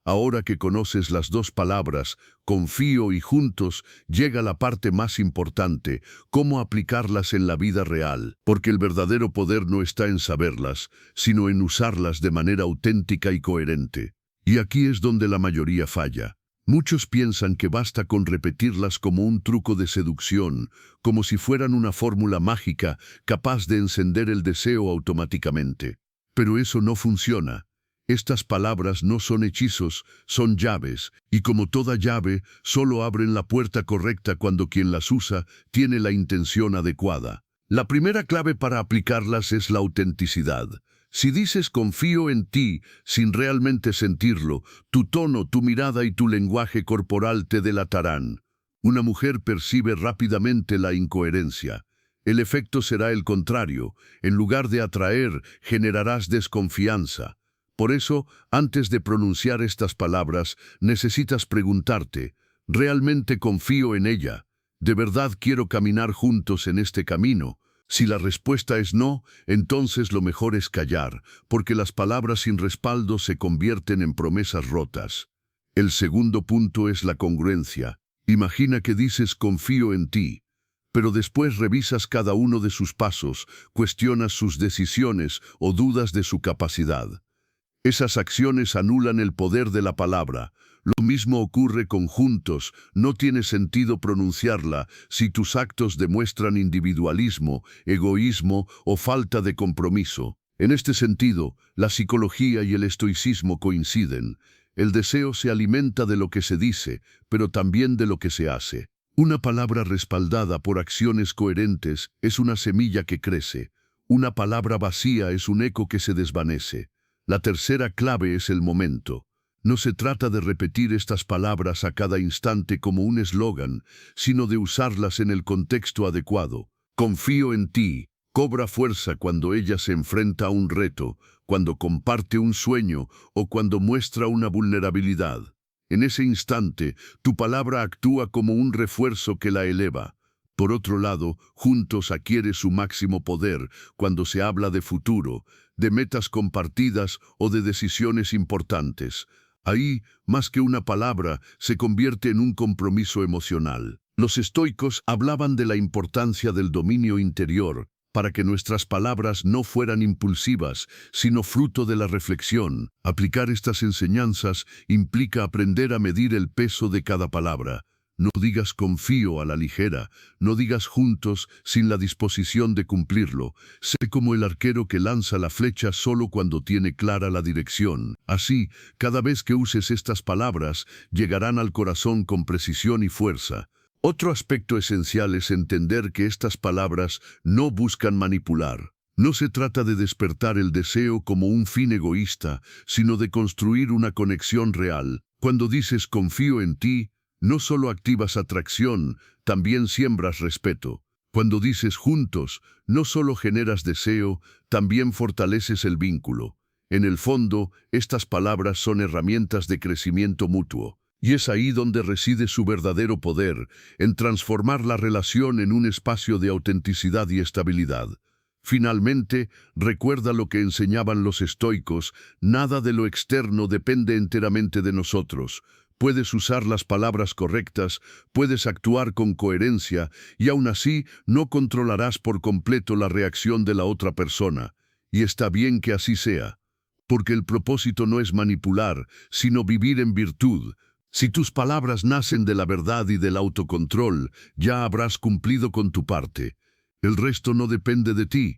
Ahora que conoces las dos palabras, confío y juntos, llega la parte más importante, cómo aplicarlas en la vida real, porque el verdadero poder no está en saberlas, sino en usarlas de manera auténtica y coherente. Y aquí es donde la mayoría falla. Muchos piensan que basta con repetirlas como un truco de seducción, como si fueran una fórmula mágica capaz de encender el deseo automáticamente. Pero eso no funciona. Estas palabras no son hechizos, son llaves, y como toda llave, solo abren la puerta correcta cuando quien las usa tiene la intención adecuada. La primera clave para aplicarlas es la autenticidad. Si dices confío en ti, sin realmente sentirlo, tu tono, tu mirada y tu lenguaje corporal te delatarán. Una mujer percibe rápidamente la incoherencia. El efecto será el contrario. En lugar de atraer, generarás desconfianza. Por eso, antes de pronunciar estas palabras, necesitas preguntarte, ¿realmente confío en ella? ¿De verdad quiero caminar juntos en este camino? Si la respuesta es no, entonces lo mejor es callar, porque las palabras sin respaldo se convierten en promesas rotas. El segundo punto es la congruencia. Imagina que dices confío en ti, pero después revisas cada uno de sus pasos, cuestionas sus decisiones o dudas de su capacidad. Esas acciones anulan el poder de la palabra. Lo mismo ocurre con juntos. No tiene sentido pronunciarla si tus actos demuestran individualismo, egoísmo o falta de compromiso. En este sentido, la psicología y el estoicismo coinciden. El deseo se alimenta de lo que se dice, pero también de lo que se hace. Una palabra respaldada por acciones coherentes es una semilla que crece. Una palabra vacía es un eco que se desvanece. La tercera clave es el momento. No se trata de repetir estas palabras a cada instante como un eslogan, sino de usarlas en el contexto adecuado. Confío en ti. Cobra fuerza cuando ella se enfrenta a un reto, cuando comparte un sueño o cuando muestra una vulnerabilidad. En ese instante, tu palabra actúa como un refuerzo que la eleva. Por otro lado, juntos adquiere su máximo poder cuando se habla de futuro, de metas compartidas o de decisiones importantes. Ahí, más que una palabra, se convierte en un compromiso emocional. Los estoicos hablaban de la importancia del dominio interior, para que nuestras palabras no fueran impulsivas, sino fruto de la reflexión. Aplicar estas enseñanzas implica aprender a medir el peso de cada palabra. No digas confío a la ligera, no digas juntos sin la disposición de cumplirlo. Sé como el arquero que lanza la flecha solo cuando tiene clara la dirección. Así, cada vez que uses estas palabras, llegarán al corazón con precisión y fuerza. Otro aspecto esencial es entender que estas palabras no buscan manipular. No se trata de despertar el deseo como un fin egoísta, sino de construir una conexión real. Cuando dices confío en ti, no solo activas atracción, también siembras respeto. Cuando dices juntos, no solo generas deseo, también fortaleces el vínculo. En el fondo, estas palabras son herramientas de crecimiento mutuo. Y es ahí donde reside su verdadero poder, en transformar la relación en un espacio de autenticidad y estabilidad. Finalmente, recuerda lo que enseñaban los estoicos: nada de lo externo depende enteramente de nosotros. Puedes usar las palabras correctas, puedes actuar con coherencia, y aún así no controlarás por completo la reacción de la otra persona. Y está bien que así sea, porque el propósito no es manipular, sino vivir en virtud. Si tus palabras nacen de la verdad y del autocontrol, ya habrás cumplido con tu parte. El resto no depende de ti.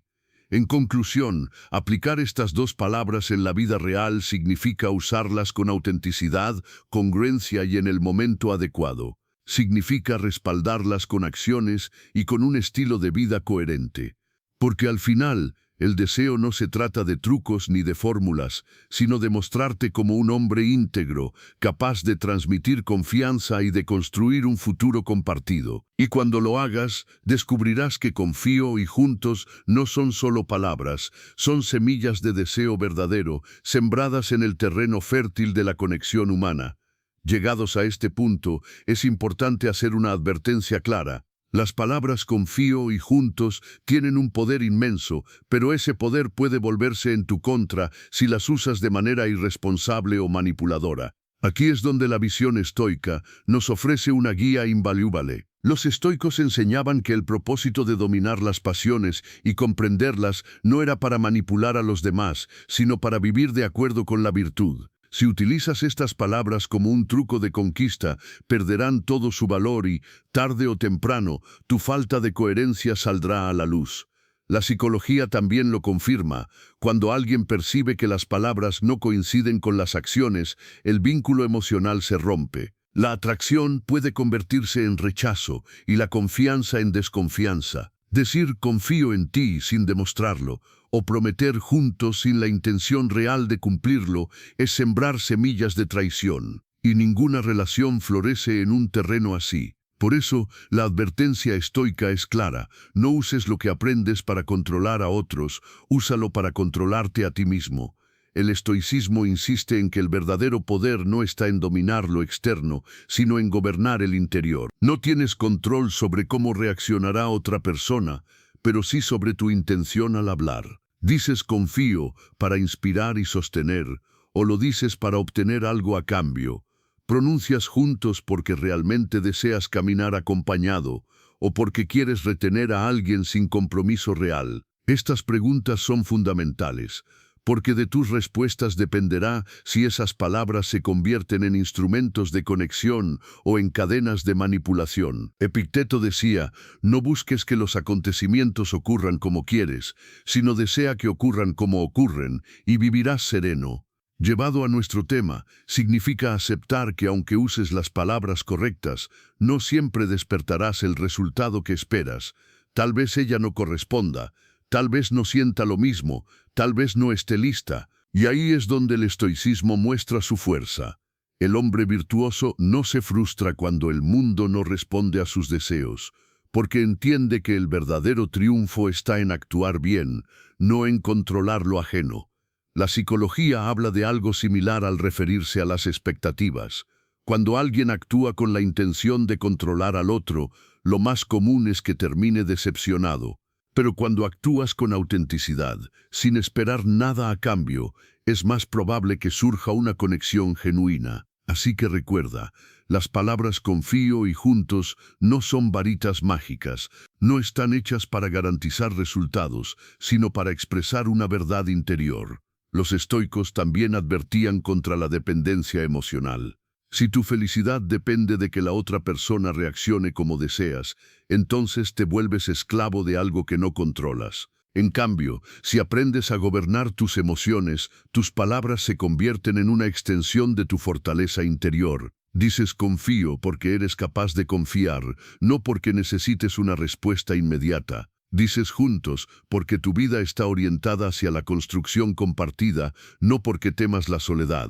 En conclusión, aplicar estas dos palabras en la vida real significa usarlas con autenticidad, congruencia y en el momento adecuado. Significa respaldarlas con acciones y con un estilo de vida coherente. Porque al final, el deseo no se trata de trucos ni de fórmulas, sino de mostrarte como un hombre íntegro, capaz de transmitir confianza y de construir un futuro compartido. Y cuando lo hagas, descubrirás que confío y juntos no son solo palabras, son semillas de deseo verdadero, sembradas en el terreno fértil de la conexión humana. Llegados a este punto, es importante hacer una advertencia clara. Las palabras confío y juntos tienen un poder inmenso, pero ese poder puede volverse en tu contra si las usas de manera irresponsable o manipuladora. Aquí es donde la visión estoica nos ofrece una guía invaluable. Los estoicos enseñaban que el propósito de dominar las pasiones y comprenderlas no era para manipular a los demás, sino para vivir de acuerdo con la virtud. Si utilizas estas palabras como un truco de conquista, perderán todo su valor y, tarde o temprano, tu falta de coherencia saldrá a la luz. La psicología también lo confirma. Cuando alguien percibe que las palabras no coinciden con las acciones, el vínculo emocional se rompe. La atracción puede convertirse en rechazo y la confianza en desconfianza. Decir confío en ti sin demostrarlo, o prometer juntos sin la intención real de cumplirlo, es sembrar semillas de traición. Y ninguna relación florece en un terreno así. Por eso, la advertencia estoica es clara: no uses lo que aprendes para controlar a otros, úsalo para controlarte a ti mismo. El estoicismo insiste en que el verdadero poder no está en dominar lo externo, sino en gobernar el interior. No tienes control sobre cómo reaccionará otra persona, pero sí sobre tu intención al hablar. Dices confío para inspirar y sostener, o lo dices para obtener algo a cambio. Pronuncias juntos porque realmente deseas caminar acompañado, o porque quieres retener a alguien sin compromiso real. Estas preguntas son fundamentales, porque de tus respuestas dependerá si esas palabras se convierten en instrumentos de conexión o en cadenas de manipulación. Epicteto decía: no busques que los acontecimientos ocurran como quieres, sino desea que ocurran como ocurren, y vivirás sereno. Llevado a nuestro tema, significa aceptar que aunque uses las palabras correctas, no siempre despertarás el resultado que esperas. Tal vez ella no corresponda, tal vez no sienta lo mismo, tal vez no esté lista, y ahí es donde el estoicismo muestra su fuerza. El hombre virtuoso no se frustra cuando el mundo no responde a sus deseos, porque entiende que el verdadero triunfo está en actuar bien, no en controlar lo ajeno. La psicología habla de algo similar al referirse a las expectativas. Cuando alguien actúa con la intención de controlar al otro, lo más común es que termine decepcionado. Pero cuando actúas con autenticidad, sin esperar nada a cambio, es más probable que surja una conexión genuina. Así que recuerda, las palabras confío y juntos no son varitas mágicas, no están hechas para garantizar resultados, sino para expresar una verdad interior. Los estoicos también advertían contra la dependencia emocional. Si tu felicidad depende de que la otra persona reaccione como deseas, entonces te vuelves esclavo de algo que no controlas. En cambio, si aprendes a gobernar tus emociones, tus palabras se convierten en una extensión de tu fortaleza interior. Dices confío porque eres capaz de confiar, no porque necesites una respuesta inmediata. Dices juntos porque tu vida está orientada hacia la construcción compartida, no porque temas la soledad.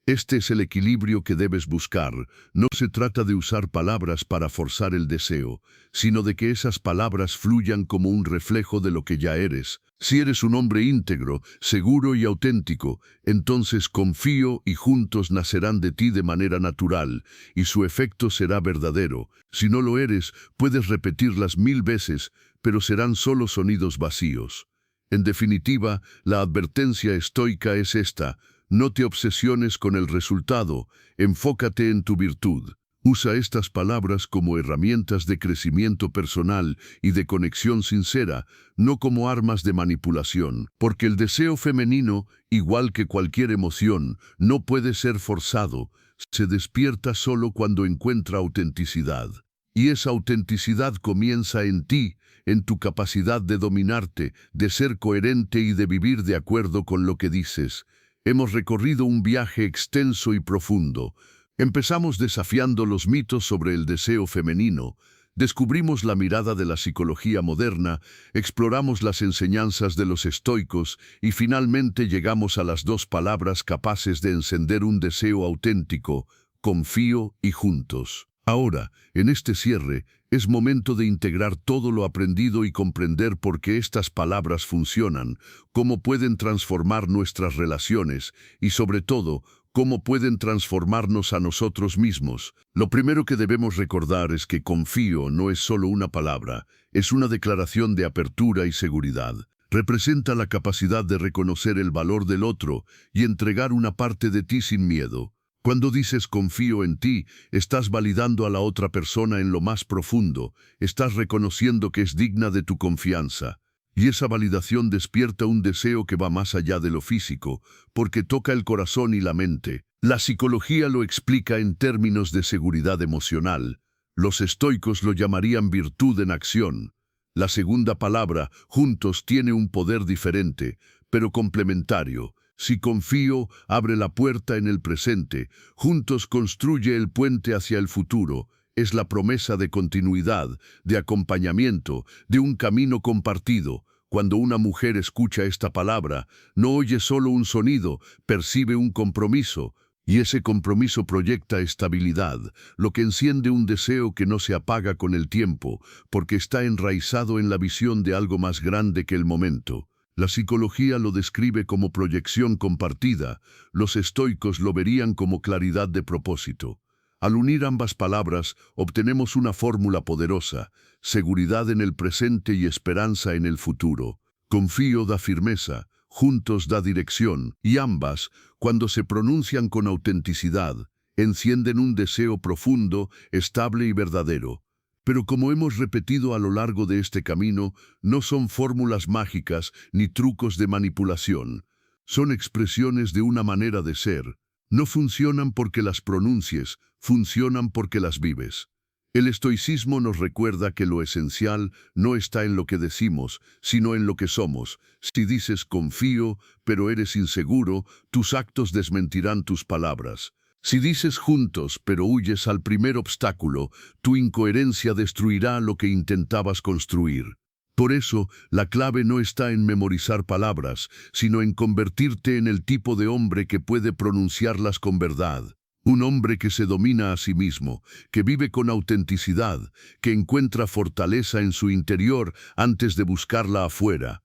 Este es el equilibrio que debes buscar. No se trata de usar palabras para forzar el deseo, sino de que esas palabras fluyan como un reflejo de lo que ya eres. Si eres un hombre íntegro, seguro y auténtico, entonces confío y juntos nacerán de ti de manera natural, y su efecto será verdadero. Si no lo eres, puedes repetirlas 1000 veces, pero serán solo sonidos vacíos. En definitiva, la advertencia estoica es esta: no te obsesiones con el resultado, enfócate en tu virtud. Usa estas palabras como herramientas de crecimiento personal y de conexión sincera, no como armas de manipulación, porque el deseo femenino, igual que cualquier emoción, no puede ser forzado, se despierta solo cuando encuentra autenticidad. Y esa autenticidad comienza en ti, en tu capacidad de dominarte, de ser coherente y de vivir de acuerdo con lo que dices. Hemos recorrido un viaje extenso y profundo. Empezamos desafiando los mitos sobre el deseo femenino, descubrimos la mirada de la psicología moderna, exploramos las enseñanzas de los estoicos y finalmente llegamos a las dos palabras capaces de encender un deseo auténtico: confío y juntos. Ahora, en este cierre, es momento de integrar todo lo aprendido y comprender por qué estas palabras funcionan, cómo pueden transformar nuestras relaciones y, sobre todo, cómo pueden transformarnos a nosotros mismos. Lo primero que debemos recordar es que confío no es solo una palabra, es una declaración de apertura y seguridad. Representa la capacidad de reconocer el valor del otro y entregar una parte de ti sin miedo. Cuando dices confío en ti, estás validando a la otra persona en lo más profundo, estás reconociendo que es digna de tu confianza. Y esa validación despierta un deseo que va más allá de lo físico, porque toca el corazón y la mente. La psicología lo explica en términos de seguridad emocional. Los estoicos lo llamarían virtud en acción. La segunda palabra, juntos, tiene un poder diferente, pero complementario. Si confío, abre la puerta en el presente, juntos construye el puente hacia el futuro. Es la promesa de continuidad, de acompañamiento, de un camino compartido. Cuando una mujer escucha esta palabra, no oye solo un sonido, percibe un compromiso, y ese compromiso proyecta estabilidad, lo que enciende un deseo que no se apaga con el tiempo, porque está enraizado en la visión de algo más grande que el momento. La psicología lo describe como proyección compartida, los estoicos lo verían como claridad de propósito. Al unir ambas palabras, obtenemos una fórmula poderosa: seguridad en el presente y esperanza en el futuro. Confío da firmeza, juntos da dirección, y ambas, cuando se pronuncian con autenticidad, encienden un deseo profundo, estable y verdadero. Pero como hemos repetido a lo largo de este camino, no son fórmulas mágicas ni trucos de manipulación. Son expresiones de una manera de ser. No funcionan porque las pronuncies, funcionan porque las vives. El estoicismo nos recuerda que lo esencial no está en lo que decimos, sino en lo que somos. Si dices confío, pero eres inseguro, tus actos desmentirán tus palabras. Si dices juntos, pero huyes al primer obstáculo, tu incoherencia destruirá lo que intentabas construir. Por eso, la clave no está en memorizar palabras, sino en convertirte en el tipo de hombre que puede pronunciarlas con verdad. Un hombre que se domina a sí mismo, que vive con autenticidad, que encuentra fortaleza en su interior antes de buscarla afuera.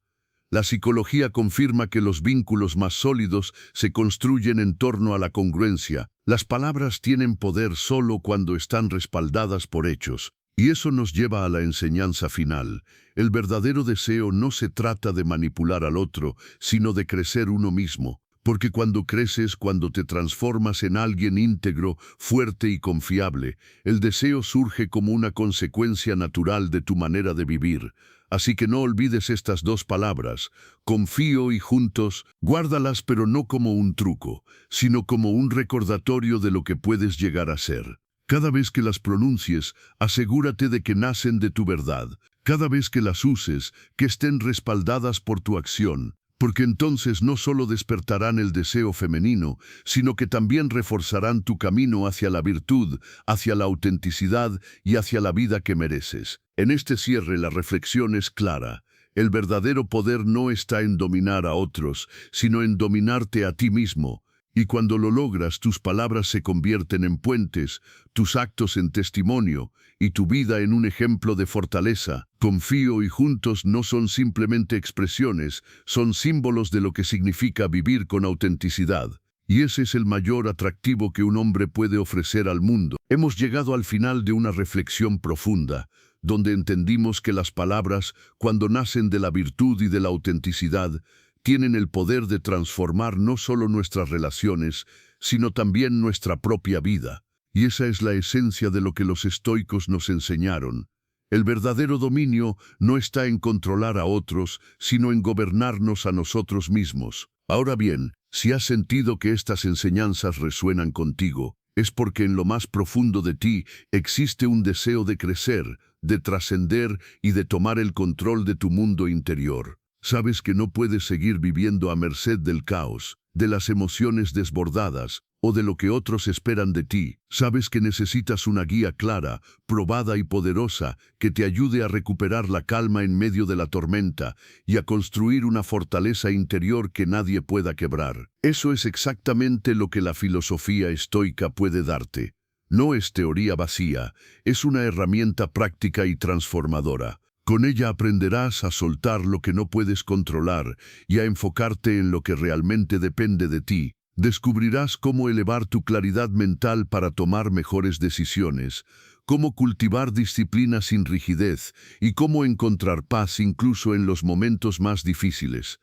La psicología confirma que los vínculos más sólidos se construyen en torno a la congruencia. Las palabras tienen poder solo cuando están respaldadas por hechos. Y eso nos lleva a la enseñanza final. El verdadero deseo no se trata de manipular al otro, sino de crecer uno mismo. Porque cuando creces, cuando te transformas en alguien íntegro, fuerte y confiable, el deseo surge como una consecuencia natural de tu manera de vivir. Así que no olvides estas dos palabras, confío y juntos, guárdalas pero no como un truco, sino como un recordatorio de lo que puedes llegar a ser. Cada vez que las pronuncies, asegúrate de que nacen de tu verdad. Cada vez que las uses, que estén respaldadas por tu acción. Porque entonces no solo despertarán el deseo femenino, sino que también reforzarán tu camino hacia la virtud, hacia la autenticidad y hacia la vida que mereces. En este cierre la reflexión es clara. El verdadero poder no está en dominar a otros, sino en dominarte a ti mismo. Y cuando lo logras, tus palabras se convierten en puentes, tus actos en testimonio, y tu vida en un ejemplo de fortaleza. Confío y juntos no son simplemente expresiones, son símbolos de lo que significa vivir con autenticidad. Y ese es el mayor atractivo que un hombre puede ofrecer al mundo. Hemos llegado al final de una reflexión profunda, donde entendimos que las palabras, cuando nacen de la virtud y de la autenticidad, tienen el poder de transformar no solo nuestras relaciones, sino también nuestra propia vida. Y esa es la esencia de lo que los estoicos nos enseñaron. El verdadero dominio no está en controlar a otros, sino en gobernarnos a nosotros mismos. Ahora bien, si has sentido que estas enseñanzas resuenan contigo, es porque en lo más profundo de ti existe un deseo de crecer, de trascender y de tomar el control de tu mundo interior. Sabes que no puedes seguir viviendo a merced del caos, de las emociones desbordadas o de lo que otros esperan de ti. Sabes que necesitas una guía clara, probada y poderosa que te ayude a recuperar la calma en medio de la tormenta y a construir una fortaleza interior que nadie pueda quebrar. Eso es exactamente lo que la filosofía estoica puede darte. No es teoría vacía, es una herramienta práctica y transformadora. Con ella aprenderás a soltar lo que no puedes controlar y a enfocarte en lo que realmente depende de ti. Descubrirás cómo elevar tu claridad mental para tomar mejores decisiones, cómo cultivar disciplina sin rigidez y cómo encontrar paz incluso en los momentos más difíciles.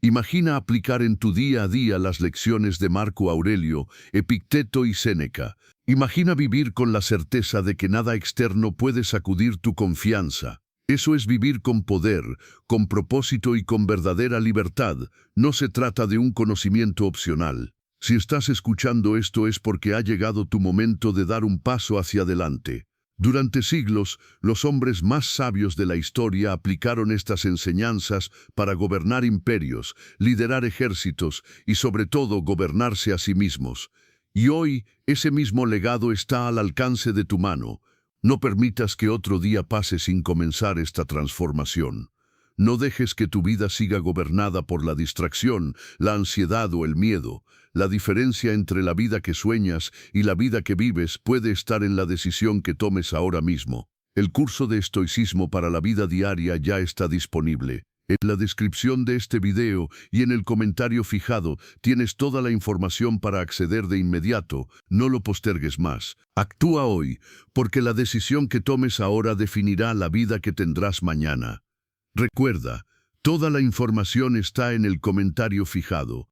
Imagina aplicar en tu día a día las lecciones de Marco Aurelio, Epicteto y Séneca. Imagina vivir con la certeza de que nada externo puede sacudir tu confianza. Eso es vivir con poder, con propósito y con verdadera libertad. No se trata de un conocimiento opcional. Si estás escuchando esto es porque ha llegado tu momento de dar un paso hacia adelante. Durante siglos, los hombres más sabios de la historia aplicaron estas enseñanzas para gobernar imperios, liderar ejércitos y sobre todo gobernarse a sí mismos. Y hoy, ese mismo legado está al alcance de tu mano. No permitas que otro día pase sin comenzar esta transformación. No dejes que tu vida siga gobernada por la distracción, la ansiedad o el miedo. La diferencia entre la vida que sueñas y la vida que vives puede estar en la decisión que tomes ahora mismo. El curso de estoicismo para la vida diaria ya está disponible. En la descripción de este video y en el comentario fijado tienes toda la información para acceder de inmediato. No lo postergues más. Actúa hoy, porque la decisión que tomes ahora definirá la vida que tendrás mañana. Recuerda, toda la información está en el comentario fijado.